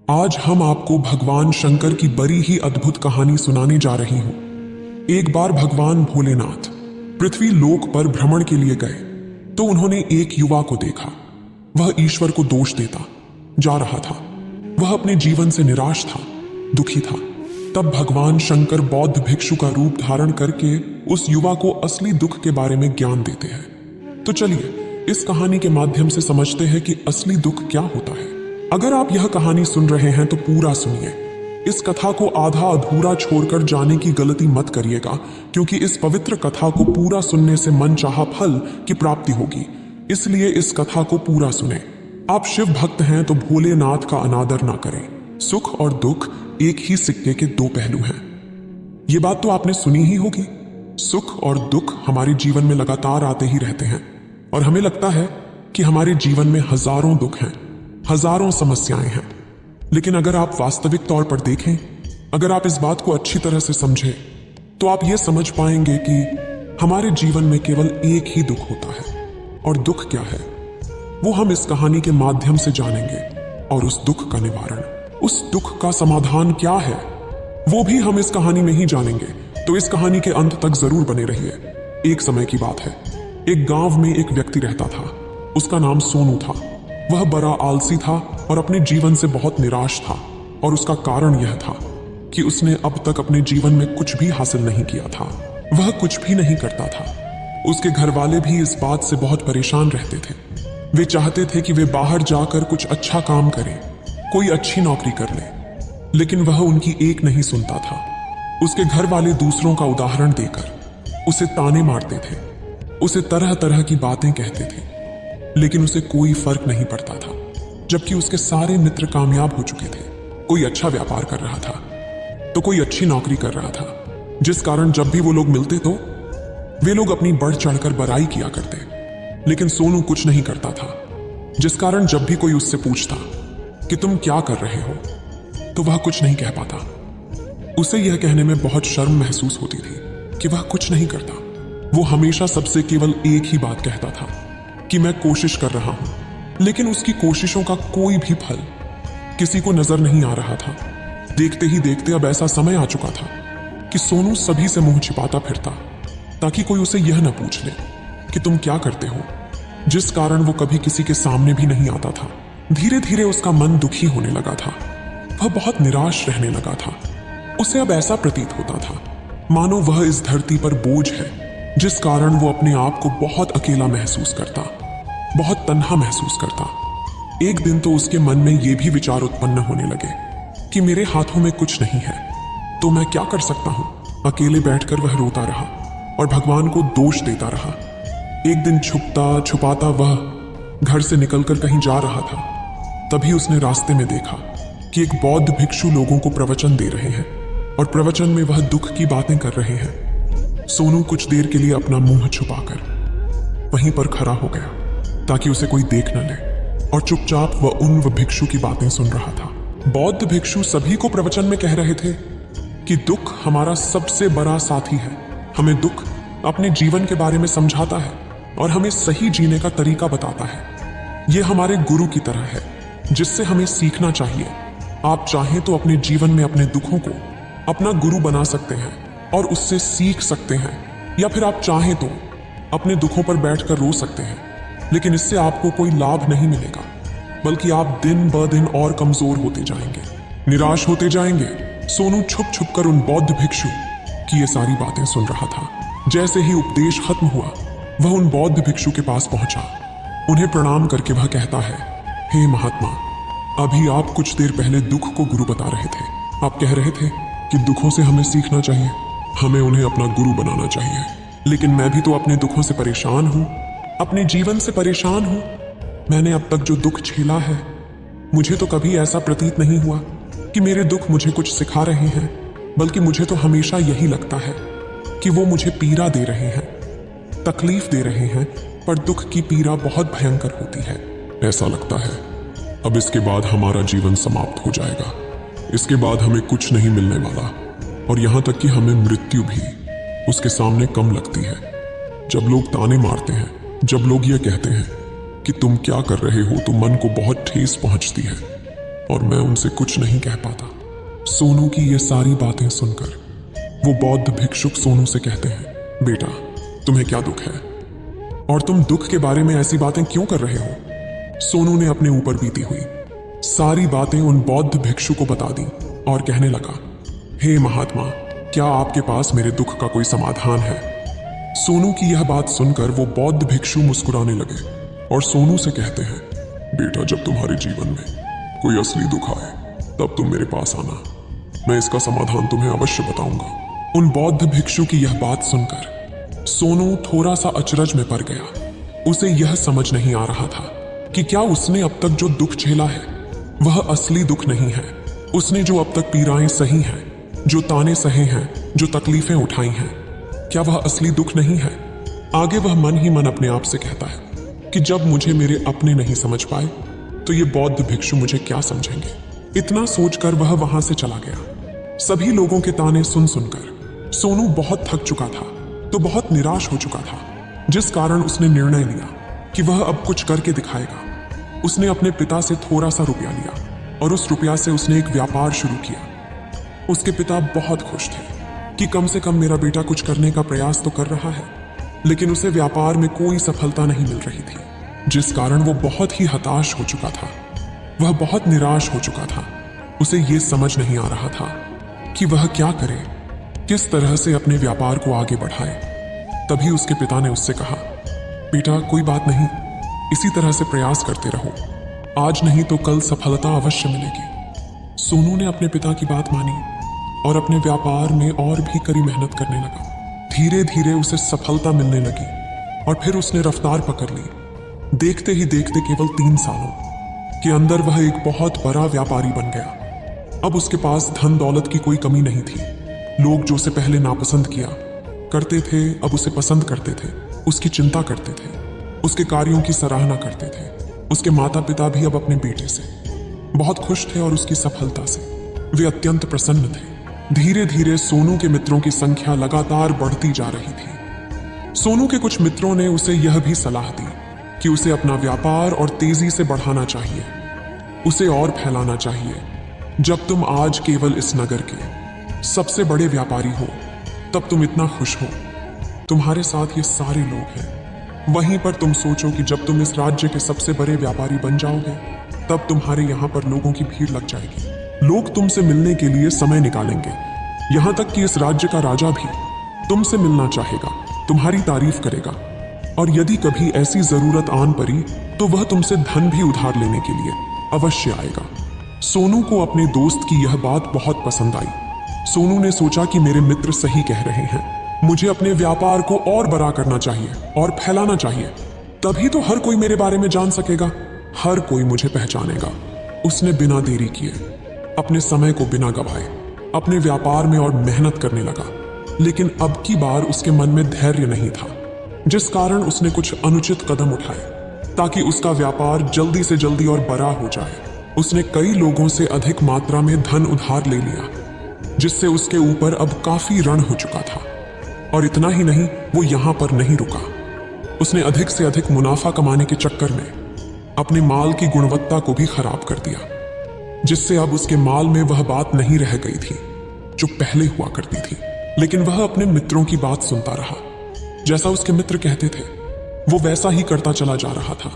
आज हम आपको भगवान शंकर की बड़ी ही अद्भुत कहानी सुनाने जा रही हूं। एक बार भगवान भोलेनाथ पृथ्वी लोक पर भ्रमण के लिए गए तो उन्होंने एक युवा को देखा। वह ईश्वर को दोष देता जा रहा था। वह अपने जीवन से निराश था, दुखी था। तब भगवान शंकर बौद्ध भिक्षु का रूप धारण करके उस युवा को असली दुख के बारे में ज्ञान देते हैं। तो चलिए इस कहानी के माध्यम से समझते हैं कि असली दुख क्या होता है। अगर आप यह कहानी सुन रहे हैं तो पूरा सुनिए। इस कथा को आधा अधूरा छोड़कर जाने की गलती मत करिएगा, क्योंकि इस पवित्र कथा को पूरा सुनने से मनचाहा फल की प्राप्ति होगी। इसलिए इस कथा को पूरा सुने। आप शिव भक्त हैं तो भोलेनाथ का अनादर ना करें। सुख और दुख एक ही सिक्के के दो पहलू हैं। ये बात तो आपने सुनी ही होगी। सुख और दुख हमारे जीवन में लगातार आते ही रहते हैं और हमें लगता है कि हमारे जीवन में हजारों दुख हैं, हजारों समस्याएं हैं। लेकिन अगर आप वास्तविक तौर पर देखें, अगर आप इस बात को अच्छी तरह से समझें, तो आप ये समझ पाएंगे कि हमारे जीवन में केवल एक ही दुख होता है। और दुख क्या है वो हम इस कहानी के माध्यम से जानेंगे। और उस दुख का निवारण, उस दुख का समाधान क्या है, वो भी हम इस कहानी में ही जानेंगे। तो इस कहानी के अंत तक जरूर बने रहिए। एक समय की बात है, एक गांव में एक व्यक्ति रहता था। उसका नाम सोनू था। वह बड़ा आलसी था और अपने जीवन से बहुत निराश था। और उसका कारण यह था कि उसने अब तक अपने जीवन में कुछ भी हासिल नहीं किया था। वह कुछ भी नहीं करता था। उसके घर वाले भी इस बात से बहुत परेशान रहते थे। वे चाहते थे कि वे बाहर जाकर कुछ अच्छा काम करें, कोई अच्छी नौकरी कर ले, लेकिन वह उनकी एक नहीं सुनता था। उसके घर वाले दूसरों का उदाहरण देकर उसे ताने मारते थे, उसे तरह तरह की बातें कहते थे, लेकिन उसे कोई फर्क नहीं पड़ता था। जबकि उसके सारे मित्र कामयाब हो चुके थे। कोई अच्छा व्यापार कर रहा था तो कोई अच्छी नौकरी कर रहा था, जिस कारण जब भी वो लोग मिलते तो वे लोग अपनी बढ़ चढ़कर बड़ाई किया करते। लेकिन सोनू कुछ नहीं करता था, जिस कारण जब भी कोई उससे पूछता कि तुम क्या कर रहे हो, तो वह कुछ नहीं कह पाता। उसे यह कहने में बहुत शर्म महसूस होती थी कि वह कुछ नहीं करता। वो हमेशा सबसे केवल एक ही बात कहता था कि मैं कोशिश कर रहा हूं। लेकिन उसकी कोशिशों का कोई भी फल किसी को नजर नहीं आ रहा था। देखते ही देखते अब ऐसा समय आ चुका था कि सोनू सभी से मुंह छिपाता फिरता, ताकि कोई उसे यह न पूछ ले कि तुम क्या करते हो, जिस कारण वो कभी किसी के सामने भी नहीं आता था। धीरे धीरे उसका मन दुखी होने लगा था। वह बहुत निराश रहने लगा था। उसे अब ऐसा प्रतीत होता था मानो वह इस धरती पर बोझ है, जिस कारण वो अपने आप को बहुत अकेला महसूस करता, बहुत तन्हा महसूस करता। एक दिन तो उसके मन में ये भी विचार उत्पन्न होने लगे कि मेरे हाथों में कुछ नहीं है, तो मैं क्या कर सकता हूं। अकेले बैठकर वह रोता रहा और भगवान को दोष देता रहा। एक दिन छुपता छुपाता वह घर से निकलकर कहीं जा रहा था। तभी उसने रास्ते में देखा कि एक बौद्ध भिक्षु लोगों को प्रवचन दे रहे हैं और प्रवचन में वह दुख की बातें कर रहे हैं। सोनू कुछ देर के लिए अपना मुंह छुपाकर वहीं पर खड़ा हो गया, ताकि उसे कोई देख न ले, और चुपचाप वह उन भिक्षु की बातें सुन रहा था। बौद्ध भिक्षु सभी को प्रवचन में कह रहे थे कि दुख हमारा सबसे बड़ा साथी है। हमें दुख अपने जीवन के बारे में समझाता है और हमें सही जीने का तरीका बताता है। यह हमारे गुरु की तरह है, जिससे हमें सीखना चाहिए। आप चाहें तो अपने जीवन में अपने दुखों को अपना गुरु बना सकते हैं और उससे सीख सकते हैं, या फिर आप चाहें तो अपने दुखों पर बैठकर रो सकते हैं। लेकिन इससे आपको कोई लाभ नहीं मिलेगा, बल्कि आप दिन ब दिन और कमजोर होते जाएंगे, निराश होते जाएंगे। सोनू छुप छुप कर उन बौद्ध भिक्षु की ये सारी बातें सुन रहा था। जैसे ही उपदेश खत्म हुआ, वह उन बौद्ध भिक्षु के पास पहुंचा। उन्हें प्रणाम करके वह कहता है, हे महात्मा, अभी आप कुछ देर पहले दुख को गुरु बता रहे थे। आप कह रहे थे कि दुखों से हमें सीखना चाहिए, हमें उन्हें अपना गुरु बनाना चाहिए। लेकिन मैं भी तो अपने दुखों से परेशान हूं, अपने जीवन से परेशान हूं। मैंने अब तक जो दुख झेला है, मुझे तो कभी ऐसा प्रतीत नहीं हुआ कि मेरे दुख मुझे कुछ सिखा रहे हैं, बल्कि मुझे तो हमेशा यही लगता है कि वो मुझे पीड़ा दे रहे हैं, तकलीफ दे रहे हैं। पर दुख की पीड़ा बहुत भयंकर होती है। ऐसा लगता है अब इसके बाद हमारा जीवन समाप्त हो जाएगा, इसके बाद हमें कुछ नहीं मिलने वाला, और यहां तक कि हमें मृत्यु भी उसके सामने कम लगती है। जब लोग ताने मारते हैं, जब लोग ये कहते हैं कि तुम क्या कर रहे हो, तो मन को बहुत ठेस पहुंचती है। और मैं उनसे कुछ नहीं कह पाता। सोनू की ये सारी बातें सुनकर वो बौद्ध भिक्षुक सोनू से कहते हैं, बेटा तुम्हें क्या दुख है और तुम दुख के बारे में ऐसी बातें क्यों कर रहे हो? सोनू ने अपने ऊपर बीती हुई सारी बातें उन बौद्ध भिक्षु को बता दी और कहने लगा, हे महात्मा, क्या आपके पास मेरे दुख का कोई समाधान है? सोनू की यह बात सुनकर वो बौद्ध भिक्षु मुस्कुराने लगे और सोनू से कहते हैं, बेटा जब तुम्हारे जीवन में कोई असली दुख आए तब तुम मेरे पास आना, मैं इसका समाधान तुम्हें अवश्य बताऊंगा। उन बौद्ध भिक्षु की यह बात सुनकर सोनू थोड़ा सा अचरज में पड़ गया। उसे यह समझ नहीं आ रहा था कि क्या उसने अब तक जो दुख झेला है वह असली दुख नहीं है। उसने जो अब तक पीड़ाएं सही हैं, जो ताने सहे हैं, जो तकलीफें उठाई हैं, क्या वह असली दुख नहीं है? आगे वह मन ही मन अपने आप से कहता है कि जब मुझे मेरे अपने नहीं समझ पाए तो ये बौद्ध भिक्षु मुझे क्या समझेंगे। इतना सोचकर वह वहां से चला गया। सभी लोगों के ताने सुन सुनकर सोनू बहुत थक चुका था, तो बहुत निराश हो चुका था, जिस कारण उसने निर्णय लिया कि वह अब कुछ करके दिखाएगा। उसने अपने पिता से थोड़ा सा रुपया लिया और उस रुपया से उसने एक व्यापार शुरू किया। उसके पिता बहुत खुश थे कि कम से कम मेरा बेटा कुछ करने का प्रयास तो कर रहा है, लेकिन उसे व्यापार में कोई सफलता नहीं मिल रही थी, जिस कारण वो बहुत ही हताश हो चुका था। वह बहुत निराश हो चुका था। उसे ये समझ नहीं आ रहा था कि वह क्या करे, किस तरह से अपने व्यापार को आगे बढ़ाए। तभी उसके पिता ने उससे कहा, बेटा कोई बात नहीं, इसी तरह से प्रयास करते रहो, आज नहीं तो कल सफलता अवश्य मिलेगी। सोनू ने अपने पिता की बात मानी और अपने व्यापार में और भी कड़ी मेहनत करने लगा। धीरे धीरे उसे सफलता मिलने लगी और फिर उसने रफ्तार पकड़ ली। देखते ही देखते केवल 3 सालों के अंदर वह एक बहुत बड़ा व्यापारी बन गया। अब उसके पास धन दौलत की कोई कमी नहीं थी। लोग जो उसे पहले नापसंद किया करते थे, अब उसे पसंद करते थे, उसकी चिंता करते थे, उसके कार्यों की सराहना करते थे। उसके माता पिता भी अब अपने बेटे से बहुत खुश थे और उसकी सफलता से वे अत्यंत प्रसन्न थे। धीरे धीरे सोनू के मित्रों की संख्या लगातार बढ़ती जा रही थी। सोनू के कुछ मित्रों ने उसे यह भी सलाह दी कि उसे अपना व्यापार और तेजी से बढ़ाना चाहिए, उसे और फैलाना चाहिए। जब तुम आज केवल इस नगर के सबसे बड़े व्यापारी हो तब तुम इतना खुश हो, तुम्हारे साथ ये सारे लोग हैं। वहीं पर तुम सोचो कि जब तुम इस राज्य के सबसे बड़े व्यापारी बन जाओगे तब तुम्हारे यहाँ पर लोगों की भीड़ लग जाएगी। लोग तुमसे मिलने के लिए समय निकालेंगे। यहाँ तक कि इस राज्य का राजा भी तुमसे मिलना चाहेगा, तुम्हारी तारीफ करेगा, और यदि कभी ऐसी जरूरत आन पड़ी तो वह तुमसे धन भी उधार लेने के लिए अवश्य आएगा। सोनू को अपने दोस्त की यह बात बहुत पसंद आई। सोनू ने सोचा कि मेरे मित्र सही कह रहे हैं, मुझे अपने व्यापार को और बड़ा करना चाहिए और फैलाना चाहिए, तभी तो हर कोई मेरे बारे में जान सकेगा, हर कोई मुझे पहचानेगा। उसने बिना देरी किए, अपने समय को बिना गवाए अपने व्यापार में और मेहनत करने लगा। लेकिन अब की बार उसके मन में धैर्य नहीं था, जिस कारण उसने कुछ अनुचित कदम उठाए ताकि उसका व्यापार जल्दी से जल्दी और बड़ा हो जाए। उसने कई लोगों से अधिक मात्रा में धन उधार ले लिया, जिससे उसके ऊपर अब काफी ऋण हो चुका था। और इतना ही नहीं, वो यहां पर नहीं रुका। उसने अधिक से अधिक मुनाफा कमाने के चक्कर में अपने माल की गुणवत्ता को भी खराब कर दिया, जिससे अब उसके माल में वह बात नहीं रह गई थी जो पहले हुआ करती थी। लेकिन वह अपने मित्रों की बात सुनता रहा। जैसा उसके मित्र कहते थे वो वैसा ही करता चला जा रहा था।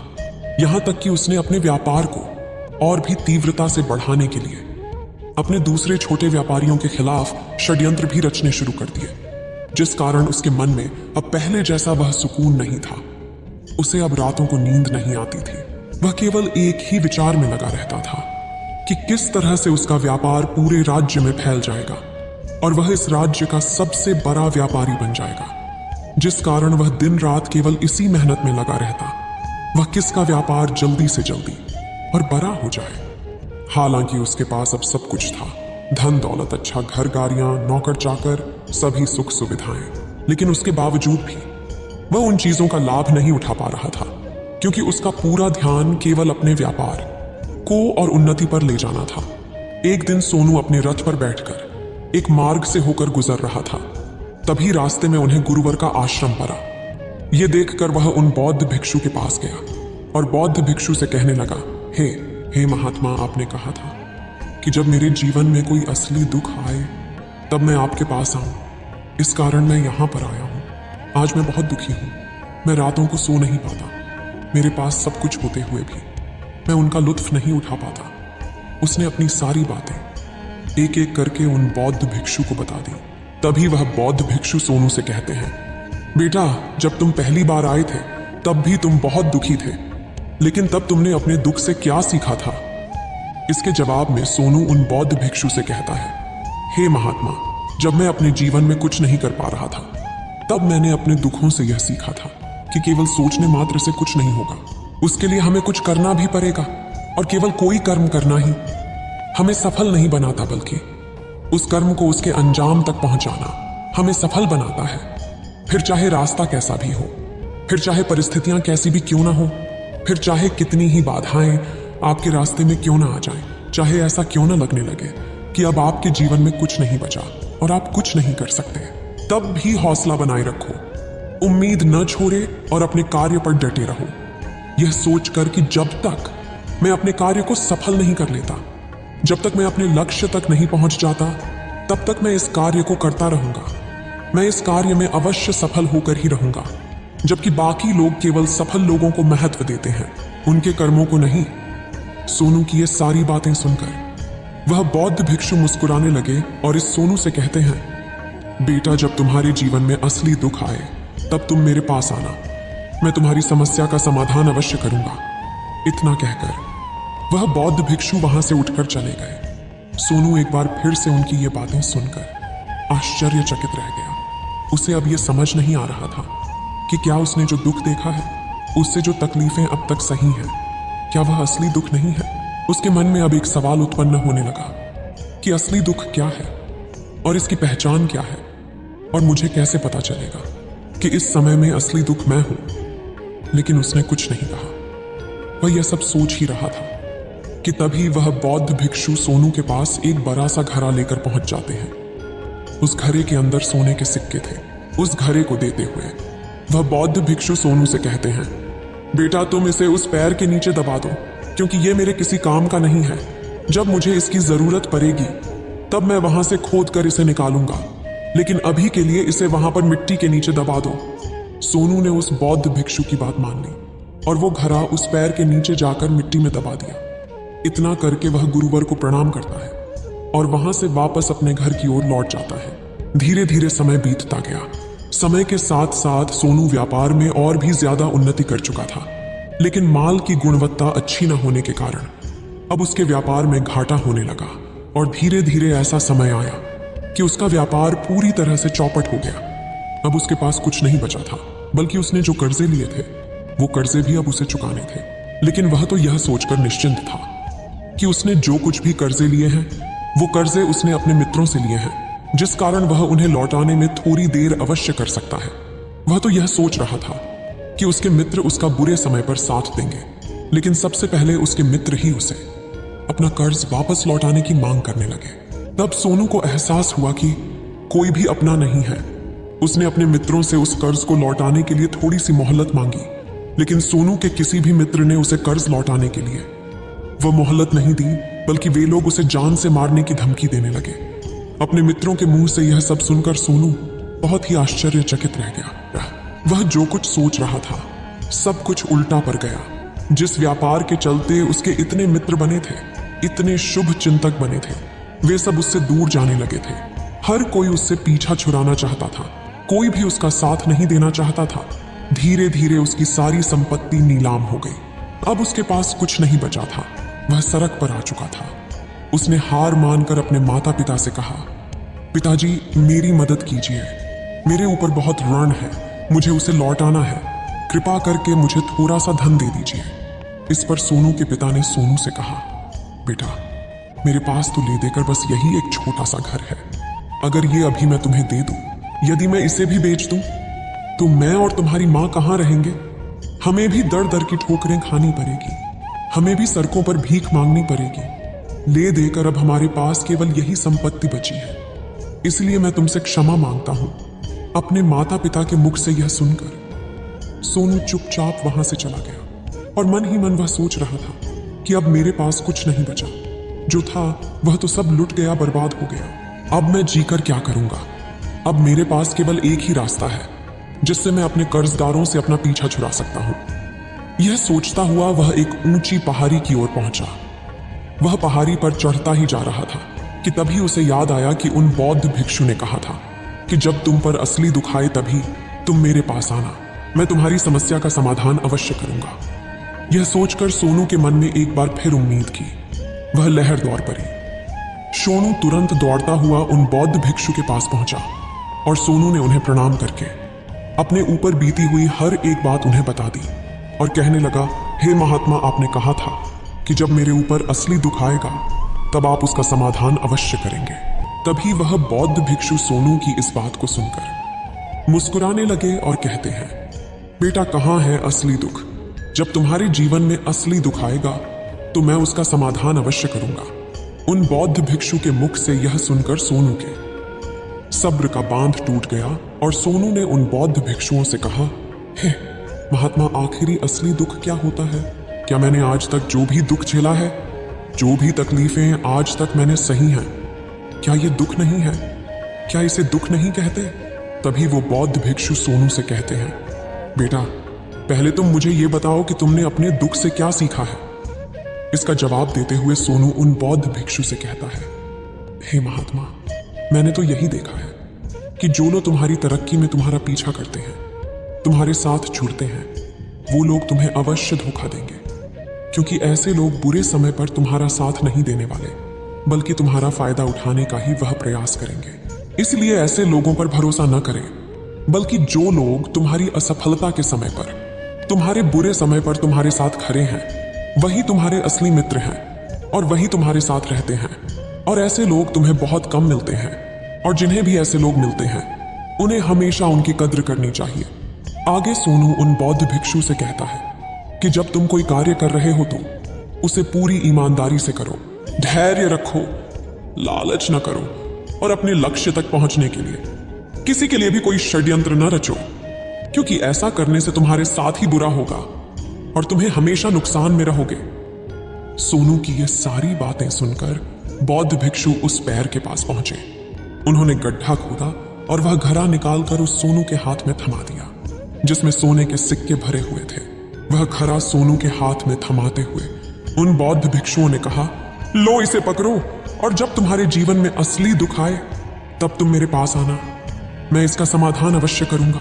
यहां तक कि उसने अपने व्यापार को और भी तीव्रता से बढ़ाने के लिए अपने दूसरे छोटे व्यापारियों के खिलाफ षड्यंत्र भी रचने शुरू कर दिए, जिस कारण उसके मन में अब पहले जैसा वह सुकून नहीं था। उसे अब रातों को नींद नहीं आती थी। वह केवल एक ही विचार में लगा रहता था कि किस तरह से उसका व्यापार पूरे राज्य में फैल जाएगा और वह इस राज्य का सबसे बड़ा व्यापारी बन जाएगा, जिस कारण वह दिन रात केवल इसी मेहनत में लगा रहता, वह किसका व्यापार जल्दी से जल्दी और बड़ा हो जाए। हालांकि उसके पास अब सब कुछ था, धन दौलत, अच्छा घर, गाड़ियां, नौकर चाकर, सभी सुख सुविधाएं। लेकिन उसके बावजूद भी वह उन चीजों का लाभ नहीं उठा पा रहा था, क्योंकि उसका पूरा ध्यान केवल अपने व्यापार को और उन्नति पर ले जाना था। एक दिन सोनू अपने रथ पर बैठकर एक मार्ग से होकर गुजर रहा था। तभी रास्ते में उन्हें गुरुवर का आश्रम पड़ा। यह देखकर वह उन बौद्ध भिक्षु के पास गया और बौद्ध भिक्षु से कहने लगा, हे महात्मा, आपने कहा था कि जब मेरे जीवन में कोई असली दुख आए तब मैं आपके पास आऊं। इस कारण मैं यहाँ पर आया हूँ। आज मैं बहुत दुखी हूँ। मैं रातों को सो नहीं पाता। मेरे पास सब कुछ होते हुए भी मैं उनका लुत्फ नहीं उठा पाता। उसने अपनी सारी बातें एक एक करके उन बौद्ध भिक्षु को बता दी। तभी वह बौद्ध भिक्षु सोनू से कहते हैं, बेटा, जब तुम पहली बार आए थे तब भी तुम बहुत दुखी थे, लेकिन तब तुमने अपने दुख से क्या सीखा था? इसके जवाब में सोनू उन बौद्ध भिक्षु से कहता है, हे महात्मा, जब मैं अपने जीवन में कुछ नहीं कर पा रहा था तब मैंने अपने दुखों से यह सीखा था कि केवल सोचने मात्र से कुछ नहीं होगा। उसके लिए हमें कुछ करना भी पड़ेगा, और केवल कोई कर्म करना ही हमें सफल नहीं बनाता, बल्कि उस कर्म को उसके अंजाम तक पहुंचाना हमें सफल बनाता है। फिर चाहे रास्ता कैसा भी हो, फिर चाहे परिस्थितियां कैसी भी क्यों ना हो, फिर चाहे कितनी ही बाधाएं आपके रास्ते में क्यों ना आ जाएं, चाहे ऐसा क्यों ना लगने लगे कि अब आपके जीवन में कुछ नहीं बचा और आप कुछ नहीं कर सकते, तब भी हौसला बनाए रखो, उम्मीद न छोड़े और अपने कार्य पर डटे रहो, यह सोचकर कि जब तक मैं अपने कार्य को सफल नहीं कर लेता, जब तक मैं अपने लक्ष्य तक नहीं पहुंच जाता, तब तक मैं इस कार्य को करता रहूंगा। मैं इस कार्य में अवश्य सफल होकर ही रहूंगा। जबकि बाकी लोग केवल सफल लोगों को महत्व देते हैं, उनके कर्मों को नहीं। सोनू की ये सारी बातें सुनकर वह बौद्ध भिक्षु मुस्कुराने लगे और इस सोनू से कहते हैं, बेटा, जब तुम्हारे जीवन में असली दुख आए तब तुम मेरे पास आना, मैं तुम्हारी समस्या का समाधान अवश्य करूंगा। इतना कहकर वह बौद्ध भिक्षु वहां से उठकर चले गए। सोनू एक बार फिर से उनकी ये बातें सुनकर आश्चर्यचकित रह गया। उसे अब यह समझ नहीं आ रहा था कि क्या उसने जो दुख देखा है, उससे जो तकलीफें अब तक सही हैं, क्या वह असली दुख नहीं है? उसके मन में अब एक सवाल उत्पन्न होने लगा कि असली दुख क्या है और इसकी पहचान क्या है, और मुझे कैसे पता चलेगा कि इस समय में असली दुख मैं हूं। लेकिन उसने कुछ नहीं कहा। वह यह सब सोच ही रहा था कि तभी वह बौद्ध भिक्षु सोनू के पास एक बड़ा सा घड़ा लेकर पहुंच जाते हैं। उस घड़े के अंदर सोने के सिक्के थे। उस घड़े को देते हुए वह बौद्ध भिक्षु सोनू से कहते हैं, बेटा, तुम इसे उस पैर के नीचे दबा दो, क्योंकि ये मेरे किसी काम का नहीं है। जब मुझे इसकी जरूरत पड़ेगी तब मैं वहां से खोद कर इसे निकालूंगा, लेकिन अभी के लिए इसे वहां पर मिट्टी के नीचे दबा दो। सोनू ने उस बौद्ध भिक्षु की बात मान ली और वो घड़ा उस पैर के नीचे जाकर मिट्टी में दबा दिया। इतना करके वह गुरुवर को प्रणाम करता है और वहां से वापस अपने घर की ओर लौट जाता है। धीरे धीरे समय बीतता गया। समय के साथ साथ सोनू व्यापार में और भी ज्यादा उन्नति कर चुका था, लेकिन माल की गुणवत्ता अच्छी न होने के कारण अब उसके व्यापार में घाटा होने लगा। और धीरे धीरे ऐसा समय आया कि उसका व्यापार पूरी तरह से चौपट हो गया। अब उसके पास कुछ नहीं बचा था, बल्कि उसने जो कर्जे लिए थे वो कर्जे भी अब उसे चुकाने थे। लेकिन वह तो यह सोचकर निश्चिंत था कि उसने जो कुछ भी कर्जे लिए हैं वो कर्जे उसने अपने मित्रों से लिए हैं, जिस कारण वह उन्हें लौटाने में थोड़ी देर अवश्य कर सकता है। वह तो यह सोच रहा था कि उसके मित्र उसका बुरे समय पर साथ देंगे, लेकिन सबसे पहले उसके मित्र ही उसे अपना कर्ज वापस लौटाने की मांग करने लगे। तब सोनू को एहसास हुआ कि कोई भी अपना नहीं है। उसने अपने मित्रों से उस कर्ज को लौटाने के लिए थोड़ी सी मोहलत मांगी, लेकिन सोनू के किसी भी मित्र ने उसे कर्ज लौटाने के लिए वह मोहलत नहीं दी, बल्कि वे लोग उसे जान से मारने की धमकी देने लगे। अपने मित्रों के मुंह से यह सब सुनकर सोनू बहुत ही आश्चर्यचकित रह गया। वह जो कुछ सोच रहा था सब कुछ उल्टा पड़ गया। जिस व्यापार के चलते उसके इतने मित्र बने थे, इतने शुभ चिंतक बने थे, वे सब उससे दूर जाने लगे थे। हर कोई उससे पीछा छुड़ाना चाहता था, कोई भी उसका साथ नहीं देना चाहता था। धीरे धीरे उसकी सारी संपत्ति नीलाम हो गई। अब उसके पास कुछ नहीं बचा था। वह सड़क पर आ चुका था। उसने हार मानकर अपने माता पिता से कहा, पिताजी, मेरी मदद कीजिए, मेरे ऊपर बहुत ऋण है, मुझे उसे लौटाना है, कृपा करके मुझे थोड़ा सा धन दे दीजिए। इस पर सोनू के पिता ने सोनू से कहा, बेटा, मेरे पास तो ले देकर बस यही एक छोटा सा घर है। अगर ये अभी मैं तुम्हें दे दूं, यदि मैं इसे भी बेच दूं, तो मैं और तुम्हारी माँ कहाँ रहेंगे? हमें भी दर दर की ठोकरें खानी पड़ेगी, हमें भी सड़कों पर भीख मांगनी पड़ेगी। ले देकर अब हमारे पास केवल यही संपत्ति बची है, इसलिए मैं तुमसे क्षमा मांगता हूं। अपने माता पिता के मुख से यह सुनकर सोनू चुपचाप वहां से चला गया और मन ही मन वह सोच रहा था कि अब मेरे पास कुछ नहीं बचा, जो था वह तो सब लुट गया, बर्बाद हो गया। अब मैं जीकर क्या करूंगा? अब मेरे पास केवल एक ही रास्ता है जिससे मैं अपने कर्जदारों से अपना पीछा छुड़ा सकता हूं। यह सोचता हुआ वह एक ऊंची पहाड़ी की ओर पहुंचा। वह पहाड़ी पर चढ़ता ही जा रहा था कि तभी उसे याद आया कि उन बौद्ध भिक्षु ने कहा था कि जब तुम पर असली दुख आए तभी तुम मेरे पास आना, मैं तुम्हारी समस्या का समाधान अवश्य करूंगा। यह सोचकर सोनू के मन में एक बार फिर उम्मीद की। वह लहर दौड़ पड़ी। सोनू तुरंत दौड़ता हुआ उन बौद्ध भिक्षु के पास पहुंचा और सोनू ने उन्हें प्रणाम करके अपने ऊपर बीती हुई हर एक बात उन्हें बता दी और कहने लगा, हे महात्मा, आपने कहा था कि जब मेरे ऊपर असली दुख आएगा तब आप उसका समाधान अवश्य करेंगे। तभी वह बौद्ध भिक्षु सोनू की इस बात को सुनकर मुस्कुराने लगे और कहते हैं, बेटा, कहाँ है असली दुख? जब तुम्हारे जीवन में असली दुख आएगा तो मैं उसका समाधान अवश्य करूंगा। उन बौद्ध भिक्षु के मुख से यह सुनकर सोनू के सब्र का बांध टूट गया और सोनू ने उन बौद्ध भिक्षुओं से कहा, हे महात्मा, आखिरी असली दुख क्या होता है? क्या मैंने आज तक जो भी दुख झेला है, जो भी तकलीफें आज तक मैंने सही हैं, क्या ये दुख नहीं है? क्या इसे दुख नहीं कहते? तभी वो बौद्ध भिक्षु सोनू से कहते हैं, बेटा, पहले तुम मुझे ये बताओ कि तुमने अपने दुख से क्या सीखा है। इसका जवाब देते हुए सोनू उन बौद्ध भिक्षु से कहता है, हे महात्मा, मैंने तो यही देखा है कि जो लोग तुम्हारी तरक्की में तुम्हारा पीछा करते हैं, तुम्हारे साथ जुड़ते हैं, वो लोग तुम्हें अवश्य धोखा देंगे, क्योंकि ऐसे लोग बुरे समय पर तुम्हारा साथ नहीं देने वाले, बल्कि तुम्हारा फायदा उठाने का ही वह प्रयास करेंगे। इसलिए ऐसे लोगों पर भरोसा न करें, बल्कि जो लोग तुम्हारी असफलता के समय पर, तुम्हारे बुरे समय पर तुम्हारे साथ खड़े हैं, वही तुम्हारे असली मित्र हैं और वही तुम्हारे साथ रहते हैं। और ऐसे लोग तुम्हें बहुत कम मिलते हैं, और जिन्हें भी ऐसे लोग मिलते हैं उन्हें हमेशा उनकी कद्र करनी चाहिए। आगे सोनू उन बौद्ध भिक्षु से कहता है कि जब तुम कोई कार्य कर रहे हो तो उसे पूरी ईमानदारी से करो, धैर्य रखो, लालच न करो और अपने लक्ष्य तक पहुंचने के लिए किसी के लिए भी कोई षड्यंत्र न रचो, क्योंकि ऐसा करने से तुम्हारे साथ ही बुरा होगा और तुम्हें हमेशा नुकसान में रहोगे। सोनू की ये सारी बातें सुनकर बौद्ध भिक्षु उस पैर के पास पहुंचे। उन्होंने गड्ढा खोदा और वह घड़ा निकालकर उस सोनू के हाथ में थमा दिया, जिसमें सोने के सिक्के भरे हुए थे। वह घड़ा सोनू के हाथ में थमाते हुए उन बौद्ध भिक्षुओं ने कहा, लो इसे पकड़ो, और जब तुम्हारे जीवन में असली दुख आए तब तुम मेरे पास आना, मैं इसका समाधान अवश्य करूंगा।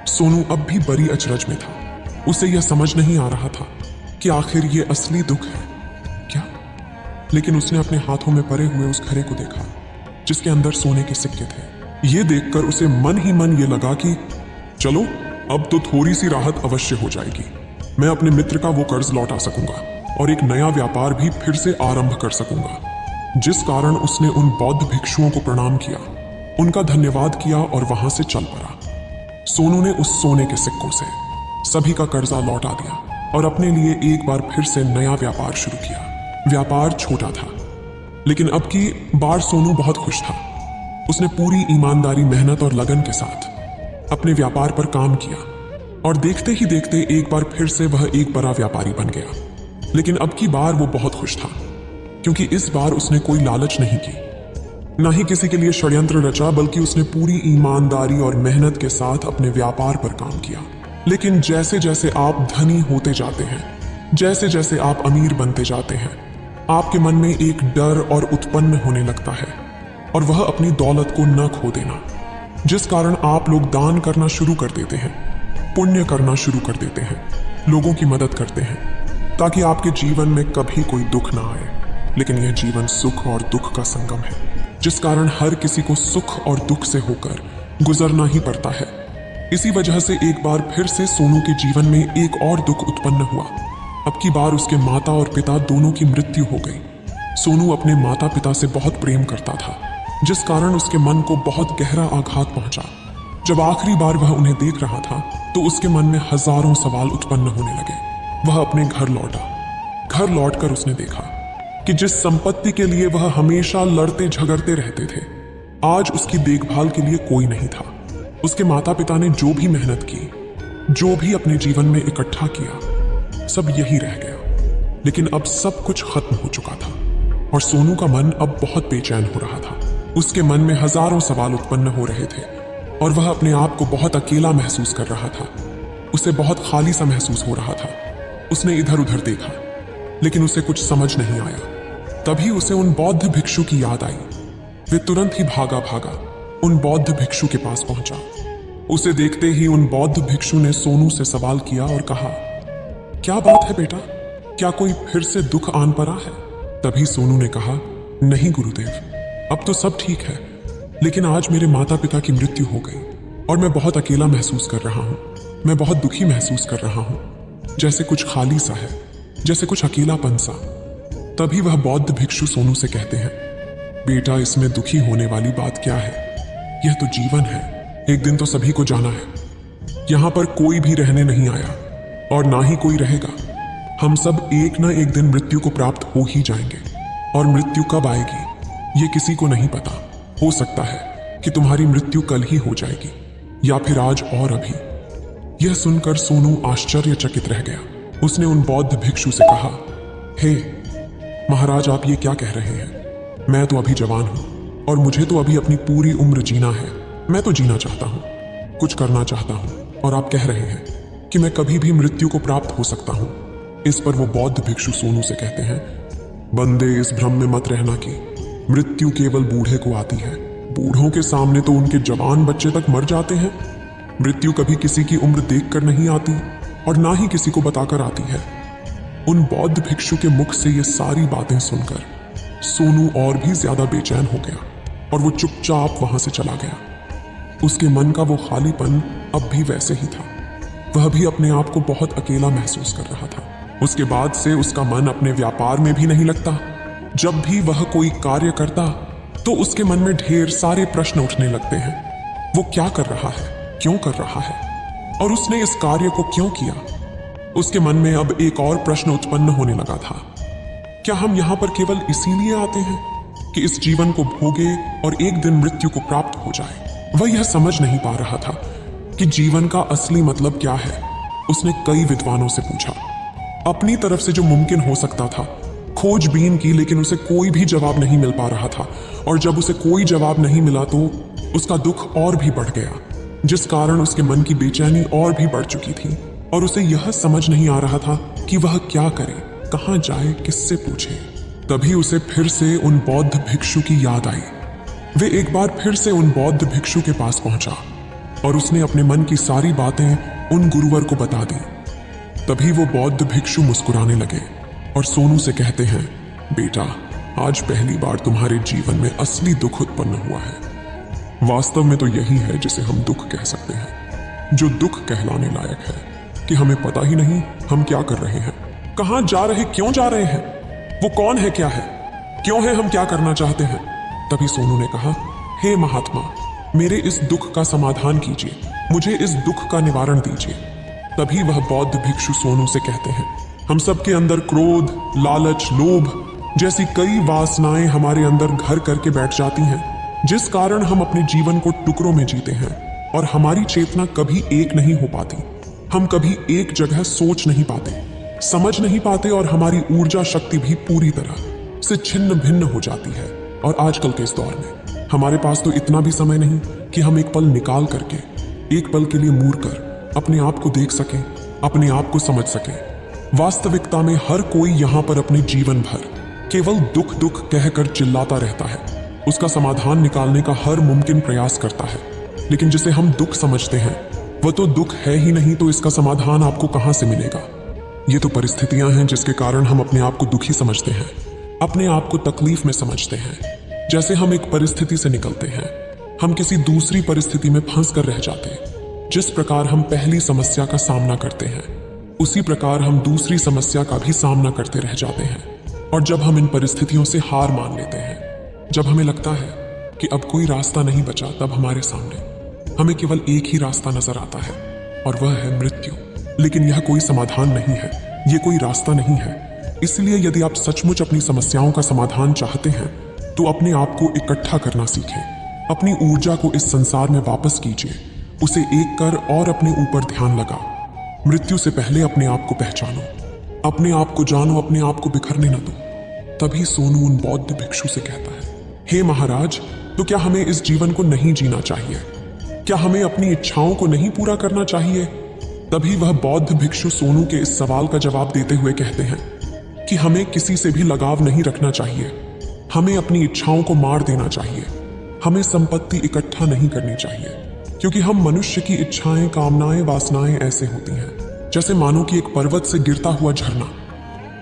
सोनू अब भी बड़ी अचरज में था। उसे यह समझ नहीं आ रहा था कि आखिर ये असली दुख है क्या। लेकिन उसने अपने हाथों में पड़े हुए उस घड़े को देखा जिसके अंदर सोने के सिक्के थे। ये देखकर उसे मन ही मन ये लगा कि चलो, अब तो थोड़ी सी राहत अवश्य हो जाएगी। मैं अपने मित्र का वो कर्ज लौटा सकूंगा और एक नया व्यापार भी फिर से आरंभ कर सकूंगा। जिस कारण उसने उन बौद्ध भिक्षुओं को प्रणाम किया, उनका धन्यवाद किया और वहां से चल पड़ा। सोनू ने उस सोने के सिक्कों से सभी का कर्जा लौटा दिया और अपने लिए एक बार फिर से नया व्यापार शुरू किया। व्यापार छोटा था, लेकिन अब की बार सोनू बहुत खुश था। उसने पूरी ईमानदारी, मेहनत और लगन के साथ अपने व्यापार पर काम किया और देखते ही देखते एक बार फिर से वह एक बड़ा व्यापारी बन गया। लेकिन अब की बार वो बहुत खुश था, क्योंकि इस बार उसने कोई लालच नहीं की, न ही किसी के लिए षड्यंत्र रचा, बल्कि उसने पूरी ईमानदारी और मेहनत के साथ अपने व्यापार पर काम किया। लेकिन जैसे जैसे आप धनी होते जाते हैं, जैसे जैसे आप अमीर बनते जाते हैं, आपके मन में एक डर और उत्पन्न होने लगता है, और वह अपनी दौलत को न खो देना, जिस कारण आप लोग दान करना शुरू कर देते हैं, पुण्य करना शुरू कर देते हैं, लोगों की मदद करते हैं, ताकि आपके जीवन में कभी कोई दुख ना आए। लेकिन यह जीवन सुख और दुख का संगम है, जिस कारण हर किसी को सुख और दुख से होकर गुजरना ही पड़ता है। इसी वजह से एक बार फिर से सोनू के जीवन में एक और दुख उत्पन्न हुआ। अब की बार उसके माता और पिता दोनों की मृत्यु हो गई। सोनू अपने माता पिता से बहुत प्रेम करता था, जिस कारण उसके मन को बहुत गहरा आघात पहुंचा। जब आखिरी बार वह उन्हें देख रहा था तो उसके मन में हजारों सवाल उत्पन्न होने लगे। वह अपने घर लौटा। घर लौटकर उसने देखा कि जिस संपत्ति के लिए वह हमेशा लड़ते झगड़ते रहते थे, आज उसकी देखभाल के लिए कोई नहीं था। उसके माता पिता ने जो भी मेहनत की, जो भी अपने जीवन में इकट्ठा किया, सब यही रह गया। लेकिन अब सब कुछ खत्म हो चुका था। और सोनू का मन अब बहुत बेचैन हो रहा था। उसके मन में हजारों सवाल उत्पन्न हो रहे थे और वह अपने आप को बहुत अकेला महसूस कर रहा था। उसे बहुत खाली सा महसूस हो रहा था। उसने इधर उधर देखा, लेकिन उसे कुछ समझ नहीं आया। तभी उसे उन बौद्ध भिक्षु की याद आई। वे तुरंत ही भागा भागा उन बौद्ध भिक्षु के पास पहुंचा। उसे देखते ही उन बौद्ध भिक्षु ने सोनू से सवाल किया और कहा, क्या बात है बेटा, क्या कोई फिर से दुख आन पड़ा है? तभी सोनू ने कहा, नहीं गुरुदेव, अब तो सब ठीक है, लेकिन आज मेरे माता पिता की मृत्यु हो गई और मैं बहुत अकेला महसूस कर रहा हूं। मैं बहुत दुखी महसूस कर रहा हूं, जैसे कुछ खाली सा है, जैसे कुछ अकेलापन सा। तभी वह बौद्ध भिक्षु सोनू से कहते हैं, बेटा, इसमें दुखी होने वाली बात क्या है? यह तो जीवन है, एक दिन तो सभी को जाना है। यहां पर कोई भी रहने नहीं आया और ना ही कोई रहेगा। हम सब एक ना एक दिन मृत्यु को प्राप्त हो ही जाएंगे, और मृत्यु कब आएगी ये किसी को नहीं पता। हो सकता है कि तुम्हारी मृत्यु कल ही हो जाएगी, या फिर आज और अभी। यह सुनकर सोनू आश्चर्यचकित रह गया। उसने उन बौद्ध भिक्षु से कहा, हे महाराज, आप ये क्या कह रहे हैं? मैं तो अभी जवान हूं और मुझे तो अभी अपनी पूरी उम्र जीना है। मैं तो जीना चाहता हूं, कुछ करना चाहता हूं, और आप कह रहे हैं कि मैं कभी भी मृत्यु को प्राप्त हो सकता हूं। इस पर वो बौद्ध भिक्षु सोनू से कहते हैं, बंदे, इस भ्रम में मत रहना कि मृत्यु केवल बूढ़े को आती है। बूढ़ों के सामने तो उनके जवान बच्चे तक मर जाते हैं। मृत्यु कभी किसी की उम्र देखकर नहीं आती और ना ही किसी को बताकर आती है। उन बौद्ध भिक्षु के मुख से ये सारी बातें सुनकर सोनू और भी ज्यादा बेचैन हो गया और वो चुपचाप वहां से चला गया। उसके मन का वो खालीपन अब भी वैसे ही था। वह भी अपने आप को बहुत अकेला महसूस कर रहा था। उसके बाद से उसका मन अपने व्यापार में भी नहीं लगता। जब भी वह कोई कार्य करता तो उसके मन में ढेर सारे प्रश्न उठने लगते हैं। वो क्या कर रहा है, क्यों कर रहा है, और उसने इस कार्य को क्यों किया? उसके मन में अब एक और प्रश्न उत्पन्न होने लगा था, क्या हम यहां पर केवल इसीलिए आते हैं कि इस जीवन को भोगे और एक दिन मृत्यु को प्राप्त हो जाए? वह यह समझ नहीं पा रहा था कि जीवन का असली मतलब क्या है। उसने कई विद्वानों से पूछा, अपनी तरफ से जो मुमकिन हो सकता था खोजबीन की, लेकिन उसे कोई भी जवाब नहीं मिल पा रहा था। और जब उसे कोई जवाब नहीं मिला तो उसका दुख और भी बढ़ गया, जिस कारण उसके मन की बेचैनी और भी बढ़ चुकी थी। और उसे यह समझ नहीं आ रहा था कि वह क्या करे, कहां जाए, किससे पूछे। तभी उसे फिर से उन बौद्ध भिक्षु की याद आई। वे एक बार फिर से उन बौद्ध भिक्षु के पास पहुंचा और उसने अपने मन की सारी बातें उन गुरुवर को बता दी। तभी वो बौद्ध भिक्षु मुस्कुराने लगे और सोनू से कहते हैं, बेटा, आज पहली बार तुम्हारे जीवन में असली दुख उत्पन्न हुआ है। वास्तव में तो यही है जिसे हम दुख कह सकते हैं, जो दुख कहलाने लायक है कि हमें पता ही नहीं हम क्या कर रहे हैं, कहां जा रहे, क्यों जा रहे हैं, वो कौन है, क्या है, क्यों है, हम क्या करना चाहते हैं। तभी सोनू ने कहा, हे महात्मा, मेरे इस दुख का समाधान कीजिए, मुझे इस दुख का निवारण दीजिए। तभी वह बौद्ध भिक्षु सोनू से कहते हैं, हम सबके अंदर क्रोध, लालच, लोभ जैसी कई वासनाएं हमारे अंदर घर करके बैठ जाती हैं, जिस कारण हम अपने जीवन को टुकड़ों में जीते हैं और हमारी चेतना कभी एक नहीं हो पाती। हम कभी एक जगह सोच नहीं पाते, समझ नहीं पाते, और हमारी ऊर्जा शक्ति भी पूरी तरह से छिन्न भिन्न हो जाती है। और आजकल के इस दौर में हमारे पास तो इतना भी समय नहीं कि हम एक पल निकाल करके, एक पल के लिए मूर कर अपने आप को देख सकें, अपने आप को समझ सकें। वास्तविकता में हर कोई यहाँ पर अपने जीवन भर केवल दुख दुख कहकर चिल्लाता रहता है, उसका समाधान निकालने का हर मुमकिन प्रयास करता है, लेकिन जिसे हम दुख समझते हैं वह तो दुख है ही नहीं, तो इसका समाधान आपको कहां से मिलेगा। ये तो परिस्थितियां हैं जिसके कारण हम अपने आप को दुखी समझते हैं, अपने आप को तकलीफ में समझते हैं। जैसे हम एक परिस्थिति से निकलते हैं, हम किसी दूसरी परिस्थिति में फंस कर रह जाते हैं। जिस प्रकार हम पहली समस्या का सामना करते हैं, उसी प्रकार हम दूसरी समस्या का भी सामना करते रह जाते हैं। और जब हम इन परिस्थितियों से हार मान लेते हैं, जब हमें लगता है कि अब कोई रास्ता नहीं बचा, तब हमारे सामने हमें केवल एक ही रास्ता नजर आता है, और वह है मृत्यु। लेकिन यह कोई समाधान नहीं है, यह कोई रास्ता नहीं है। इसलिए यदि आप सचमुच अपनी समस्याओं का समाधान चाहते हैं तो अपने आप को इकट्ठा करना सीखें, अपनी ऊर्जा को इस संसार में वापस कीजिए, उसे एक कर और अपने ऊपर ध्यान लगा। मृत्यु से पहले अपने आप को पहचानो, अपने आप को जानो, अपने आप को बिखरने न दो। तभी सोनू उन बौद्ध भिक्षु से कहता है, हे महाराज, तो क्या हमें इस जीवन को नहीं जीना चाहिए? क्या हमें अपनी इच्छाओं को नहीं पूरा करना चाहिए? तभी वह बौद्ध भिक्षु सोनू के इस सवाल का जवाब देते हुए कहते हैं कि हमें किसी से भी लगाव नहीं रखना चाहिए, हमें अपनी इच्छाओं को मार देना चाहिए, हमें संपत्ति इकट्ठा नहीं करनी चाहिए, क्योंकि हम मनुष्य की इच्छाएं, कामनाएं, वासनाएं ऐसे होती हैं जैसे मानो कि एक पर्वत से गिरता हुआ झरना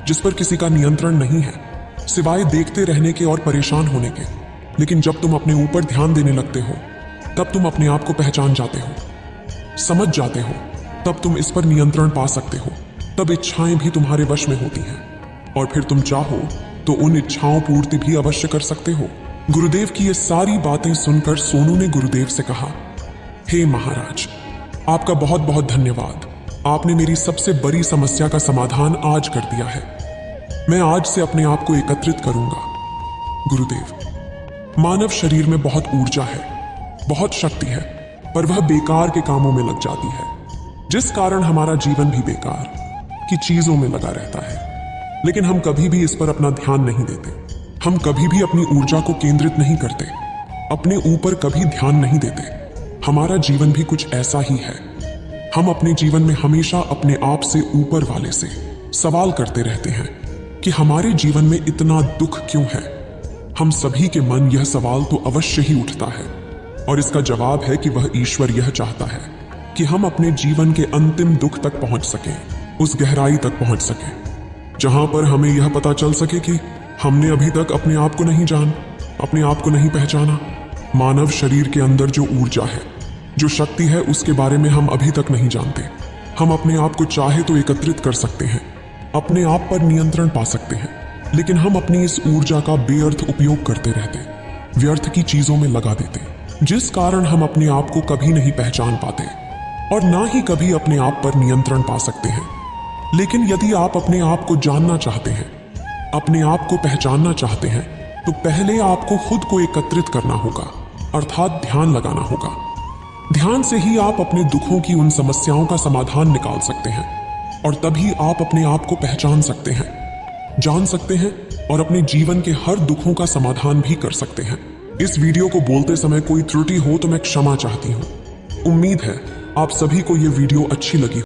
जिस पर किसी का नियंत्रण नहीं है सिवाय देखते रहने के और परेशान होने के। लेकिन जब तुम अपने ऊपर ध्यान देने लगते हो तब तुम अपने आप को पहचान जाते हो, समझ जाते हो, तब तुम इस पर नियंत्रण पा सकते हो, तब इच्छाएं भी तुम्हारे वश में होती हैं और फिर तुम चाहो तो उन इच्छाओं पूर्ति भी अवश्य कर सकते हो। गुरुदेव की ये सारी बातें सुनकर सोनू ने गुरुदेव से कहा, हे महाराज, आपका बहुत बहुत धन्यवाद, आपने मेरी सबसे बड़ी समस्या का समाधान आज कर दिया है। मैं आज से अपने आप को एकत्रित करूंगा। गुरुदेव, मानव शरीर में बहुत ऊर्जा है, बहुत शक्ति है, पर वह बेकार के कामों में लग जाती है, जिस कारण हमारा जीवन भी बेकार की चीजों में लगा रहता है। लेकिन हम कभी भी इस पर अपना ध्यान नहीं देते, हम कभी भी अपनी ऊर्जा को केंद्रित नहीं करते, अपने ऊपर कभी ध्यान नहीं देते। हमारा जीवन भी कुछ ऐसा ही है। हम अपने जीवन में हमेशा अपने आप से ऊपर वाले से सवाल करते रहते हैं कि हमारे जीवन में इतना दुख क्यों है। हम सभी के मन यह सवाल तो अवश्य ही उठता है और इसका जवाब है कि वह ईश्वर यह चाहता है कि हम अपने जीवन के अंतिम दुख तक पहुंच सकें, उस गहराई तक पहुंच सकें जहां पर हमें यह पता चल सके कि हमने अभी तक अपने आप को नहीं जान, अपने आप को नहीं पहचाना। मानव शरीर के अंदर जो ऊर्जा है, जो शक्ति है, उसके बारे में हम अभी तक नहीं जानते। हम अपने आप को चाहे तो एकत्रित कर सकते हैं, अपने आप पर नियंत्रण पा सकते हैं, लेकिन हम अपनी इस ऊर्जा का बेअर्थ उपयोग करते रहते, व्यर्थ की चीजों में लगा देते, जिस कारण हम अपने आप को कभी नहीं पहचान पाते और ना ही कभी अपने आप पर नियंत्रण पा सकते हैं। लेकिन यदि आप अपने आप को जानना चाहते हैं, अपने आप को पहचानना चाहते हैं, तो पहले आपको खुद को एकत्रित करना होगा, अर्थात ध्यान लगाना होगा। ध्यान से ही आप अपने दुखों की उन समस्याओं का समाधान निकाल सकते हैं और तभी आप अपने आप को पहचान सकते हैं, जान सकते हैं और अपने जीवन के हर दुखों का समाधान भी कर सकते हैं। इस वीडियो को बोलते समय कोई त्रुटि हो तो मैं क्षमा चाहती हूँ। उम्मीद है आप सभी को यह वीडियो अच्छी लगी।